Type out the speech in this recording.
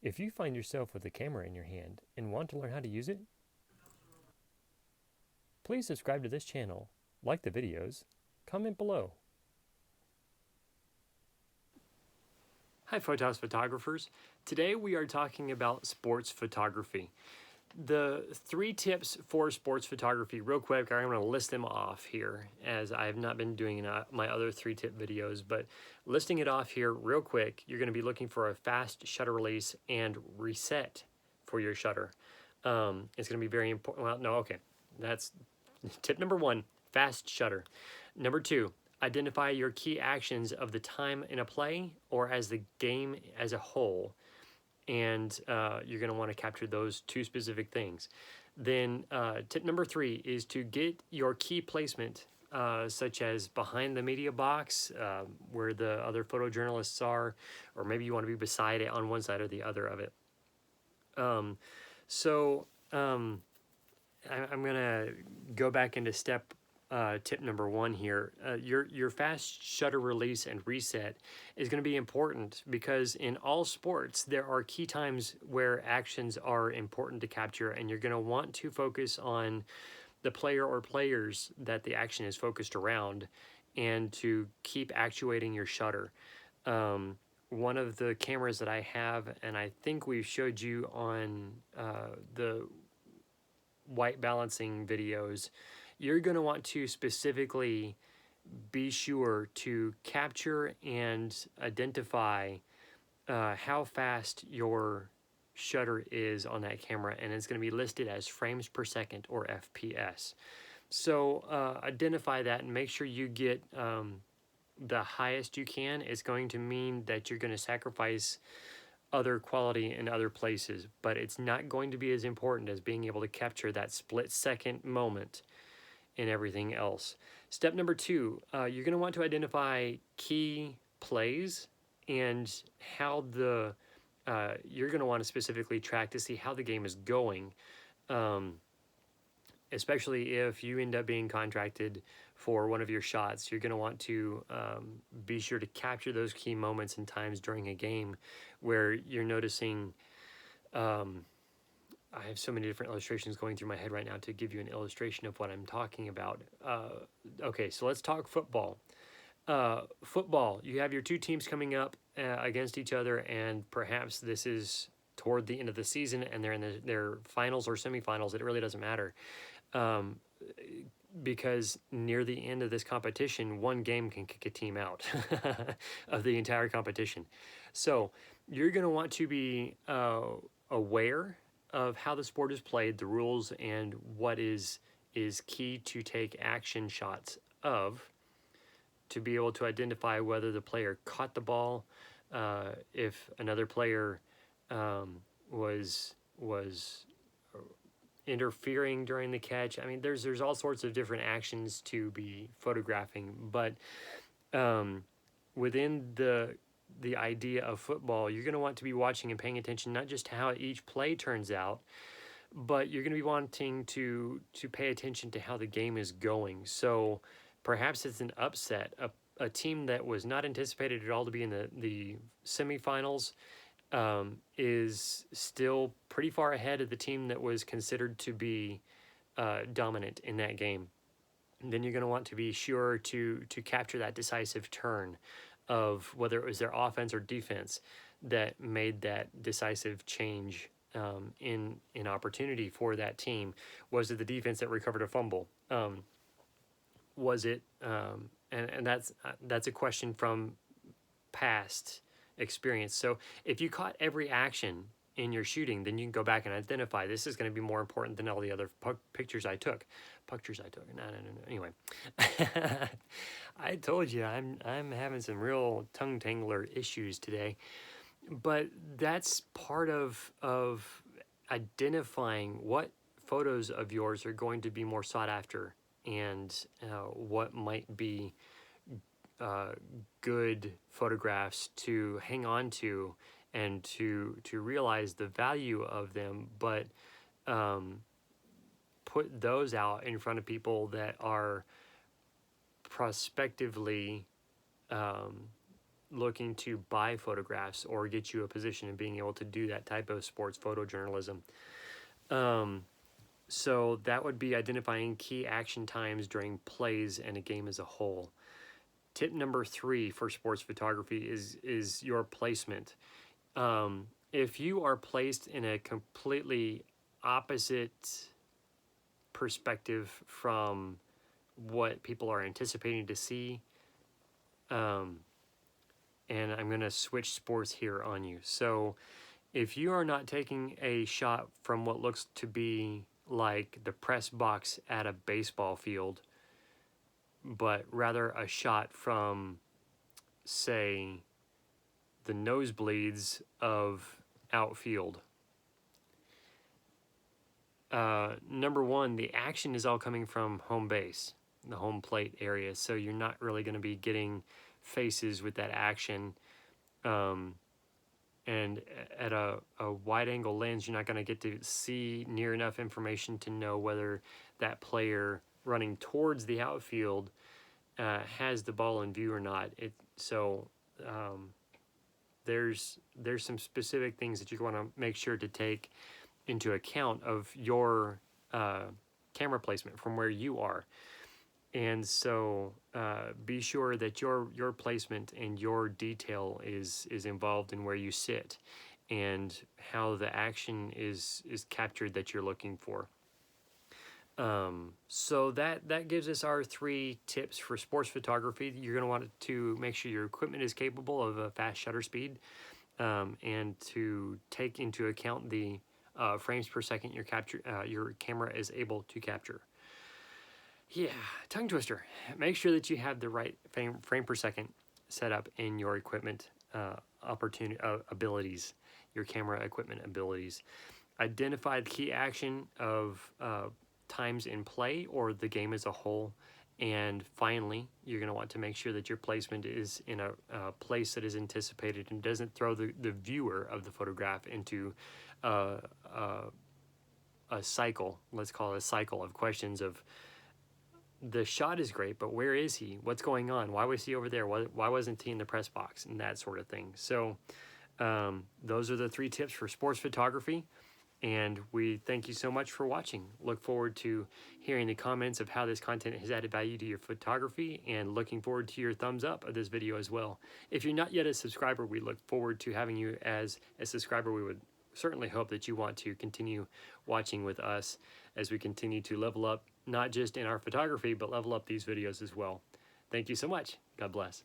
If you find yourself with a camera in your hand and want to learn how to use it, please subscribe to this channel, like the videos, comment below. Hi Photos photographers. Today we are talking about sports photography. The 3 tips for sports photography, real quick, I'm going to list them off here as I have not been doing my other 3-tip videos, but listing it off here real quick, you're going to be looking for a fast shutter release and reset for your shutter. It's going to be very important. Well, no, okay. That's tip number 1, fast shutter. Number 2, identify your key actions of the time in a play or as the game as a whole. And you're going to want to capture those 2 specific things. Then tip number 3 is to get your key placement, such as behind the media box, where the other photojournalists are, or maybe you want to be beside it on one side or the other of it. I'm going to go back into tip number 1 here. Your fast shutter release and reset is going to be important because in all sports there are key times where actions are important to capture, and you're going to want to focus on the player or players that the action is focused around and to keep actuating your shutter. One of the cameras that I have, and I think we showed you on the white balancing videos, you're going to want to specifically be sure to capture and identify how fast your shutter is on that camera, and it's going to be listed as frames per second or FPS. So identify that and make sure you get the highest you can. It's going to mean that you're going to sacrifice other quality in other places, but it's not going to be as important as being able to capture that split-second moment in everything else. Step number 2, you're going to want to identify key plays and how you're going to want to specifically track to see how the game is going, especially if you end up being contracted for one of your shots. You're going to want to be sure to capture those key moments and times during a game where you're noticing. I have so many different illustrations going through my head right now to give you an illustration of what I'm talking about. Okay, so let's talk football. Football, you have your 2 teams coming up against each other, and perhaps this is toward the end of the season and they're in their finals or semifinals. It really doesn't matter. Because near the end of this competition, one game can kick a team out of the entire competition. So you're going to want to be aware of how the sport is played, the rules, and what is key to take action shots of, to be able to identify whether the player caught the ball, if another player was interfering during the catch. I mean, there's all sorts of different actions to be photographing, but within the idea of football, you're going to want to be watching and paying attention not just to how each play turns out, but you're going to be wanting to pay attention to how the game is going. So perhaps it's an upset, a team that was not anticipated at all to be in the semifinals is still pretty far ahead of the team that was considered to be dominant in that game. And then you're going to want to be sure to capture that decisive turn of whether it was their offense or defense that made that decisive change in opportunity for that team. Was it the defense that recovered a fumble? Was it and that's a question from past experience. So if you caught every action in your shooting, then you can go back and identify this is going to be more important than all the other pictures I took. No. Anyway, I told you I'm having some real tongue tangler issues today, but that's part of identifying what photos of yours are going to be more sought after, and what might be good photographs to hang on to and to realize the value of them, but put those out in front of people that are prospectively looking to buy photographs or get you a position in being able to do that type of sports photojournalism. So that would be identifying key action times during plays and a game as a whole. Tip number 3 for sports photography is your placement. If you are placed in a completely opposite perspective from what people are anticipating to see, and I'm going to switch sports here on you. So if you are not taking a shot from what looks to be like the press box at a baseball field, but rather a shot from, say, the nosebleeds of outfield, number one, the action is all coming from home base, the home plate area, so you're not really going to be getting faces with that action. And at a wide angle lens, you're not going to get to see near enough information to know whether that player running towards the outfield has the ball in view or not. There's some specific things that you want to make sure to take into account of your camera placement from where you are. And so be sure that your placement and your detail is involved in where you sit and how the action is captured that you're looking for. So that gives us our 3 tips for sports photography. You're going to want to make sure your equipment is capable of a fast shutter speed, and to take into account the frames per second your camera is able to capture. Yeah, tongue twister. Make sure that you have the right frame per second set up in your equipment abilities, your camera equipment abilities. Identify the key action of times in play or the game as a whole. And finally, you're going to want to make sure that your placement is in a place that is anticipated and doesn't throw the viewer of the photograph into a cycle, let's call it a cycle of questions of, the shot is great, but where is he? What's going on? Why was he over there? Why wasn't he in the press box? And that sort of thing. So those are the 3 tips for sports photography. And we thank you so much for watching. Look forward to hearing the comments of how this content has added value to your photography, and looking forward to your thumbs up of this video as well. If you're not yet a subscriber, we look forward to having you as a subscriber. We would certainly hope that you want to continue watching with us as we continue to level up, not just in our photography, but level up these videos as well. Thank you so much. God bless.